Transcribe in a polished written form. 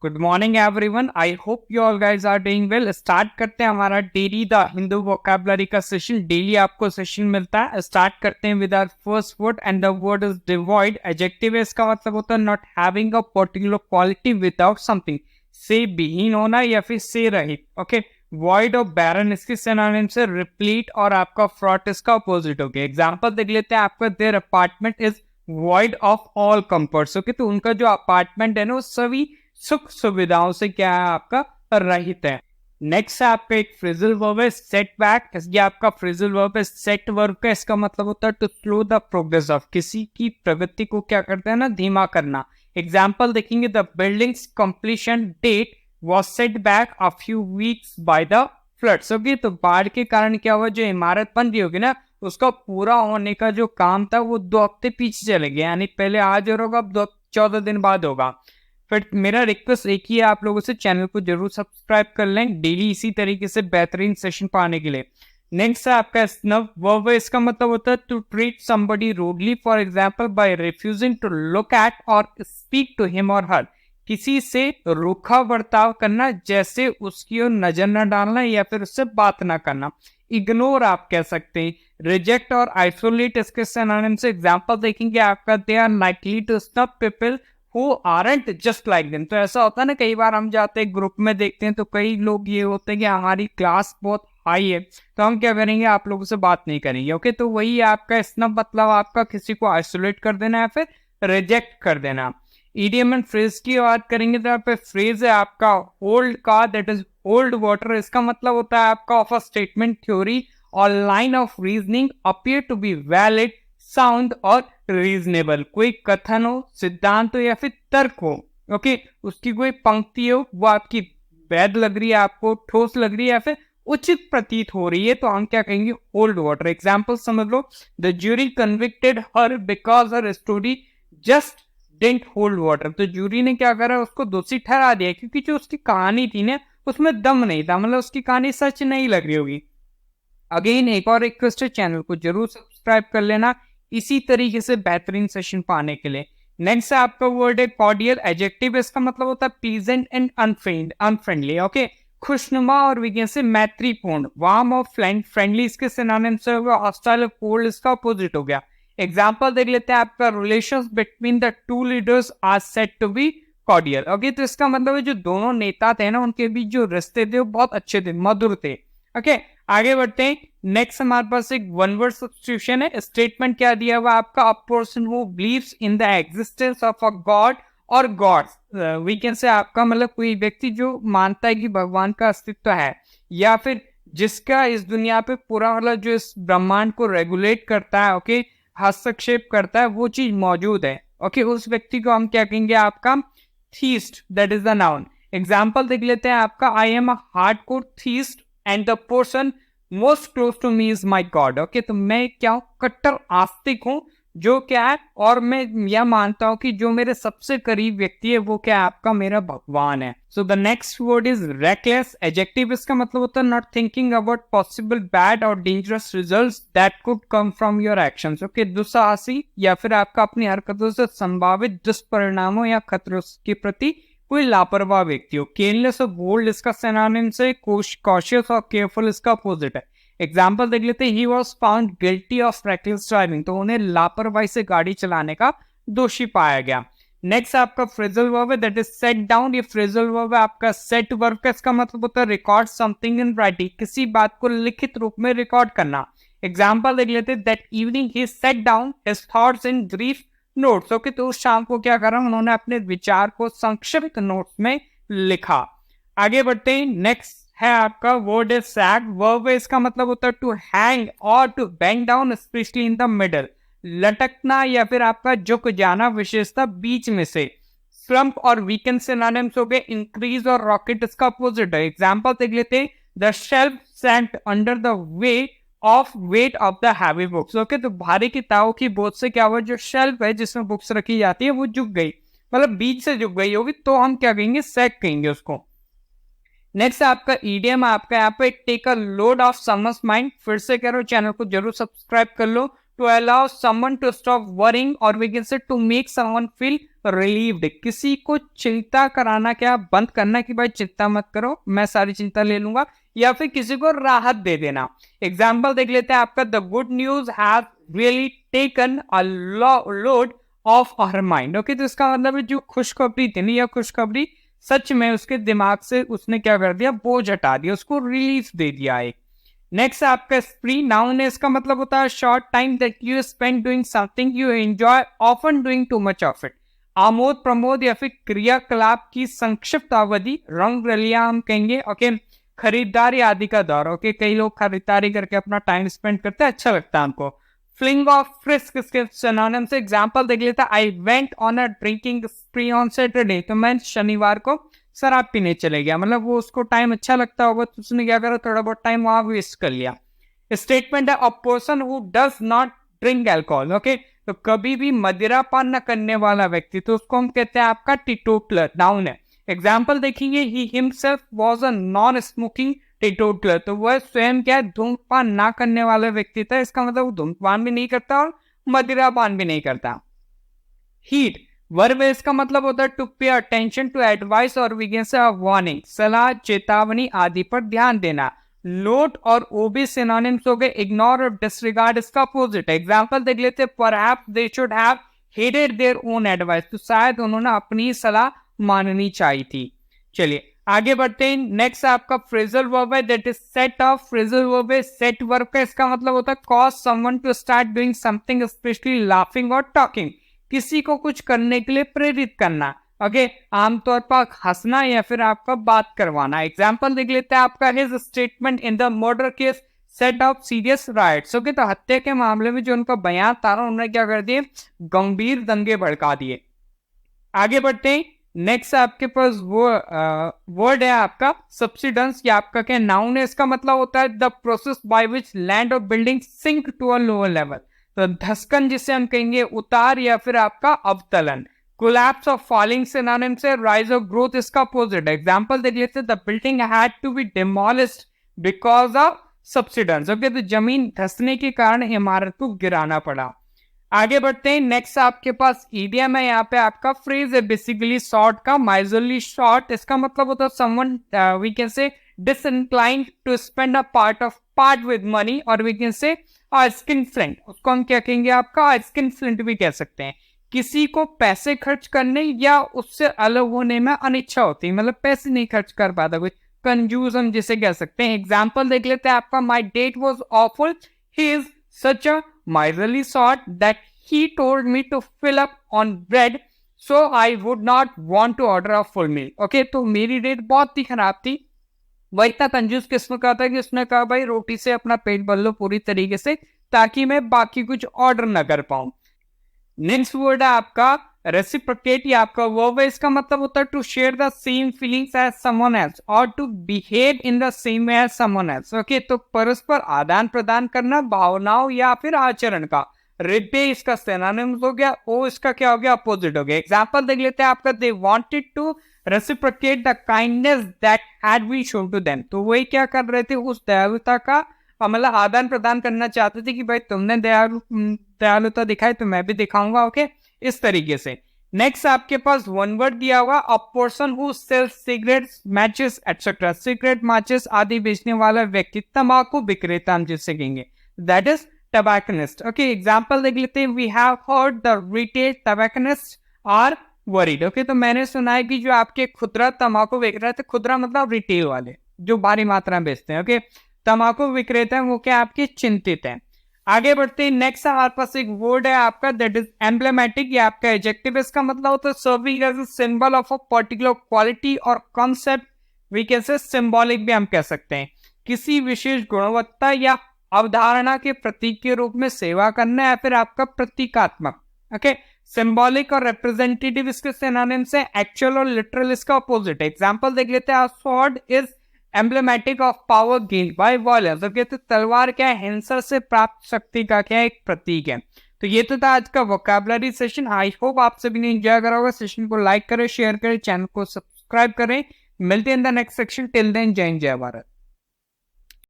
Good morning everyone. I hope you all guys are doing well. Start करते हैं हमारा daily The Hindu vocabulary का session. Daily आपको session मिलता है। स्टार्ट करते हैं with our first word and the word is devoid. Adjective है, इसका मतलब होता है not having a particular quality without something, से विहीन होना या फिर से रहित। ओके, वॉइड और बैरन इसके सिनोनिम से रिप्लीट और आपका फ्रॉट इसका अपोजिट हो गया। एग्जांपल देख लेते हैं आपका, their apartment is void of all comforts. Okay, तो उनका जो अपार्टमेंट है ना वो सभी सुख सुविधाओं से क्या है, आपका रहित है। नेक्स्ट है आपका एक फ्रेजल वर्ब है सेटबैक। ये आपका फ्रेजल वर्ब है सेट वर्ब का, इसका मतलब होता है to slow the progress of, किसी की प्रगति को क्या करते हैं ना, धीमा करना। एग्जाम्पल देखेंगे, the building's completion date was set back a few weeks by the floods. Okay, तो बाढ़ के कारण क्या हुआ, जो इमारत बन रही होगी ना उसका पूरा होने का जो काम था वो 2 हफ्ते पीछे चले गए, यानी पहले आज होगा, अब 14 दिन बाद होगा। फिर मेरा रिक्वेस्ट एक ही है आप लोगों से, चैनल को जरूर सब्सक्राइब कर लें डेली इसी तरीके से बेहतरीन सेशन पाने के लिए। नेक्स्ट है आपका स्नब वर्ब, इसका मतलब होता है to treat somebody rudely, for example by refusing to look at और स्पीक टू हिम और हर, किसी से रूखा बर्ताव करना, जैसे उसकी ओर नजर न डालना या फिर उससे बात ना करना। इग्नोर आप कह सकते हैं। रिजेक्ट और आइसोलेट इसके सिनोनिम से एग्जांपल देखेंगे आपका, they are likely to snub people who aren't just like them। तो ऐसा होता है ना, कई बार हम जाते हैं ग्रुप में देखते हैं तो कई लोग ये होते हैं कि हमारी क्लास बहुत हाई है तो हम क्या करेंगे, आप लोगों से बात नहीं करेंगे। ओके, तो वही आपका स्नब मतलब आपका किसी को आइसोलेट कर देना या फिर रिजेक्ट कर देना। ईडियम एंड फ्रेज की बात करेंगे तो यहाँ पे फ्रेज है आपका होल्ड का, दैट इज होल्ड वाटर। इसका मतलब होता है आपका ऑफ अ स्टेटमेंट, थ्योरी और line of reasoning appear to be valid, sound और रीजनेबल। कोई कथन हो, सिद्धांत हो या फिर तर्क हो, ओके, उसकी कोई पंक्ति हो वो आपकी वैध लग रही है, आपको ठोस लग रही है या फिर उचित प्रतीत हो रही है, तो हम क्या कहेंगे, होल्ड वाटर। एग्जाम्पल समझ लो, the jury convicted her because her story just didn't hold water. तो ज्यूरी ने क्या करा, उसको दोषी ठहरा दिया क्योंकि जो उसकी कहानी थी ना उसमें दम नहीं था, मतलब उसकी कहानी सच नहीं लग रही होगी। अगेन एक और रिक्वेस्ट है, चैनल को जरूर सब्सक्राइब कर लेना इसी तरीके से बेहतरीन सेशन पाने के लिए। नेक्स्ट है आपका वर्ड है कॉर्डियल। एडजेक्टिव इसका मतलब होता है प्लीजेंट एंड अनफ्रेंडली। ओके, खुशनुमा और विज्ञान से मैत्रीपूर्ण। वार्म और फ्रेंडली इसके सिनोनिम से हो गया। हॉस्टाइल और कोल्ड इसका अपोजिट हो गया। एग्जांपल देख लेते हैं आपका, relations between the two leaders are said to be cordial. Okay, तो इसका मतलब है जो दोनों नेता थे ना उनके बीच जो रिश्ते थे वो बहुत अच्छे थे, मधुर थे। ओके, आगे बढ़ते हैं। नेक्स्ट हमारे पास एक वन वर्ड सब्स्टिट्यूशन है। स्टेटमेंट क्या दिया हुआ आपका, अ person who believes in the existence of a God और गॉड्स। वी कैन से आपका मतलब कोई व्यक्ति जो मानता है कि भगवान का अस्तित्व है या फिर जिसका इस दुनिया पे पूरा मतलब जो इस ब्रह्मांड को रेगुलेट करता है, ओके, हस्तक्षेप करता है, वो चीज मौजूद है। ओके, उस व्यक्ति को हम क्या कहेंगे, आपका theist, that is the noun. Example देख लेते हैं आपका, I am a hardcore theist and the person most close to me is my God. Okay, तो मैं क्या हूं, कट्टर आस्तिक हूं, जो क्या है, और मैं यह मानता हूं कि जो मेरे सबसे करीब व्यक्ति है वो क्या है, आपका मेरा भगवान है। So the next word is reckless. Adjective इसका मतलब होता है not thinking about possible bad और dangerous results that could come from your actions. Okay, दुस्साहसी या फिर आपका अपनी हरकतों से संभावित दुष्परिणामों या खतरों के प्रति कोई लापरवाह व्यक्ति हो। केयरलेस और बोल्ड इसका सिनोनिम से कॉशियस और केयरफुल इसका अपोजिट है। एग्जाम्पल देख लेते हैं, he was found guilty of reckless driving, तो उन्हें लापरवाही से गाड़ी चलाने का दोषी पाया गया। नेक्स्ट आपका फ्रेजल वर्ब है, दैट इज सेट डाउन। ये फ्रेजल वर्ब है आपका सेट वर्ब का, इसका मतलब होता है रिकॉर्ड समथिंग इन राइटिंग, किसी बात को लिखित रूप में रिकॉर्ड करना। एग्जाम्पल देख लेते हैं, that evening he set down his thoughts in brief notes. Okay, तो उस शाम को क्या करा, उन्होंने अपने विचार को संक्षिप्त नोट्स में लिखा। आगे बढ़ते हैं। नेक्स्ट है आपका वर्ड इज सैग। वर्ब है, इसका मतलब होता है टू हैंग और to bang down, specially in the middle, लटकना या फिर आपका झुक जाना, विशेषता बीच में से। स्लम्प और वीकेंड सिनोनिम्स हो गए इंक्रीज और रॉकेट इसका अपोजिट है। एग्जांपल देख लेते हैं, the shelf sank under the weight of the heavy books. Okay, तो भारी किताबों की बोझ से क्या हुआ, जो शेल्फ है जिसमें बुक्स रखी जाती है वो झुक गई, मतलब बीच से झुक गई होगी, तो हम क्या कहेंगे, सैग कहेंगे उसको। नेक्स्ट आपका ईडियम, आपका यहाँ पे take a load off someone's mind. फिर से कह रहा हूं, चैनल को जरूर सब्सक्राइब कर लो। To allow someone to stop worrying और we can say to make someone feel relieved, किसी को चिंता कराना, क्या बंद करना कि भाई चिंता मत करो मैं सारी चिंता ले लूंगा, या फिर किसी को राहत दे देना। एग्जाम्पल देख लेते हैं आपका, the good news have really taken a load off our mind. Okay, तो इसका मतलब है जो खुशखबरी थी ना, या खुशखबरी सच में उसके दिमाग से उसने क्या कर दिया, बोझ हटा दिया, उसको रिलीफ दे दिया एक। नेक्स्ट आपका स्प्री, नाउन है, इसका मतलब होता है short time that you spend doing something you enjoy often doing too much of it. Amod Pramod या फिर क्रियाकलाप की संक्षिप्त अवधि, रंग रलिया हम कहेंगे। ओके, खरीदारी आदि का दौर। ओके, कई लोग खरीदारी करके अपना टाइम स्पेंड करते हैं, अच्छा लगता है हमको। फ्लिंग ऑफ फ्रिस्क इसके सिनोनिम से एग्जांपल देख लेता है, I went on a drinking स्प्री on Saturday, तो मैं शनिवार को शराब पीने चले गया, मतलब वो उसको टाइम अच्छा लगता होगा तो उसने क्या करा, थोड़ा बहुत टाइम वहां वेस्ट कर लिया। स्टेटमेंट है, अ person who does not drink alcohol. Okay, तो कभी भी मदिरा पान न करने वाला व्यक्ति, तो उसको हम कहते हैं आपका टीटोटलर, नाउन है। एग्जाम्पल देखेंगे, he himself was a non smoking teetotaler, तो वह स्वयं क्या धूम्रपान ना करने वाला व्यक्ति था, इसका मतलब वो धूम्रपान भी नहीं करता और मदिरा पान भी नहीं करता। हीट, वर्ब इसका मतलब होता है to pay attention to advice और वी कैन से वार्निंग, सलाह चेतावनी आदि पर ध्यान देना। नोट और ओबी सिनोनिम्स हो गए, इग्नोर और डिसरिगार्ड इसका अपोजिट है। एग्जांपल देख लेते हैं, perhaps they should have headed their own advice, तो शायद उन्होंने अपनी सलाह माननी चाहिए थी। चलिए आगे बढ़ते हैं। नेक्स्ट आपका फ्रेजल वर्ब है, that is set off. Phrasal verb है सेट वर्ब का, इसका मतलब होता है cause someone to start doing something, specially laughing और टॉकिंग, किसी को कुछ करने के लिए प्रेरित करना। ओके, आमतौर पर हंसना या फिर आपका बात करवाना। एग्जाम्पल देख लेते हैं आपका, his statement in the murder case set of serious rights. Okay, तो हत्या के मामले में जो उनका बयान था ना, उन्होंने क्या कर दिए, गंभीर दंगे भड़का दिए। आगे बढ़ते हैं। नेक्स्ट आपके पास वो वर्ड है आपका सब्सिडेंस, या आपका क्या नाउन है, इसका मतलब होता है the process by which land और building sink to a lower level, तो धस्कन जिसे हम कहेंगे उतार या फिर आपका अवतलन। कोलैप्स ऑफ फॉलिंग सिनोनिम से राइज ऑफ ग्रोथ इसका अपोजिट है। एग्जांपल देख लेते हैं, the building had to be demolished because of subsidence. Okay, तो जमीन धंसने के कारण इमारत को गिराना पड़ा। आगे बढ़ते हैं। नेक्स्ट आपके पास ईडियम है, यहाँ पे आपका फ्रेज है बेसिकली शॉर्ट का, माइजरली शॉर्ट, इसका मतलब होता है someone we can say disinclined to spend a part with money, और we can say skinflint, उसको हम क्या कहेंगे आपका स्किन फ्लिंट भी कह सकते हैं। किसी को पैसे खर्च करने या उससे अलग होने में अनिच्छा होती है, मतलब पैसे नहीं खर्च कर पाता कोई, कंजूस हम जिसे कह सकते हैं। एग्जाम्पल देख लेते हैं आपका, my date was awful, he is such a miserly sort that he told me to fill up on bread so I would not want to order a full meal. Okay, तो मेरी date बहुत ही खराब थी, वह इतना कंजूस किस्म का था कि उसने कहा भाई रोटी से अपना पेट भर लो पूरी तरीके से, ताकि मैं बाकी कुछ ऑर्डर ना कर पाऊं। नेक्स्ट वर्ड है आपका रेसिप्रोकेट, या आपका वर्ब है, इसका मतलब होता है to share the same feelings as someone else और to behave in the same way as someone else. Okay, तो परस्पर आदान प्रदान करना भावनाओं या फिर आचरण का। रिपे इसका सिनोनिम्स हो गया, ओ इसका क्या हो गया, अपोजिट हो गया। एग्जांपल देख लेते हैं आपका, they wanted to reciprocate the kindness that had been shown to them, तो वही क्या कर रहे थे, उस दयालुता का मतलब आदान प्रदान करना चाहते थे कि भाई तुमने दयालुता दिखाई तो मैं भी दिखाऊंगा। ओके, इस तरीके से। नेक्स्ट आपके पास वन वर्ड दिया हुआ, a person who sells cigarettes matches etcetera, cigarette matches आदि बेचने वाला व्यक्ति, तंबाकू विक्रेता हम जिससे कहेंगे, that is tobacconist. Okay, example देख लेते हैं, we have heard the retail tobacconist are worried. Okay, तो मैंने सुना है कि जो आपके खुदरा तंबाकू विक्रेता थे, खुदरा मतलब रिटेल वाले जो भारी मात्रा में बेचते हैं, ओके, तंबाकू विक्रेता है वो क्या आपके चिंतित हैं। आगे बढ़ते हैं। नेक्स्ट हमारे पास एक वर्ड है आपका, दैट इज एम्ब्लेमेटिक, या आपका एडजेक्टिव, इसका मतलब होता है serving as a symbol of a particular quality और concept, we can say symbolic भी हम कह सकते हैं, किसी विशेष गुणवत्ता या अवधारणा के प्रतीक के रूप में सेवा करना, या फिर आपका प्रतीकात्मक। ओके, सिंबॉलिक और रिप्रेजेंटेटिव इसके सिनोनिम्स हैं, एक्चुअल और लिटरल इसका अपोजिट है। एग्जांपल देख लेते हैं, sword is emblematic of power gain by violence. तो कहते तलवार क्या है, हिंसा से प्राप्त शक्ति का क्या एक प्रतीक है। तो ये तो था आज का वोकैबुलरी सेशन। आई होप आप सभी ने एंजॉय करा होगा। सेशन को लाइक करें, शेयर करें, चैनल को सब्सक्राइब करें। मिलते हैं in the next section. Till then, जय हिंद, जय भारत।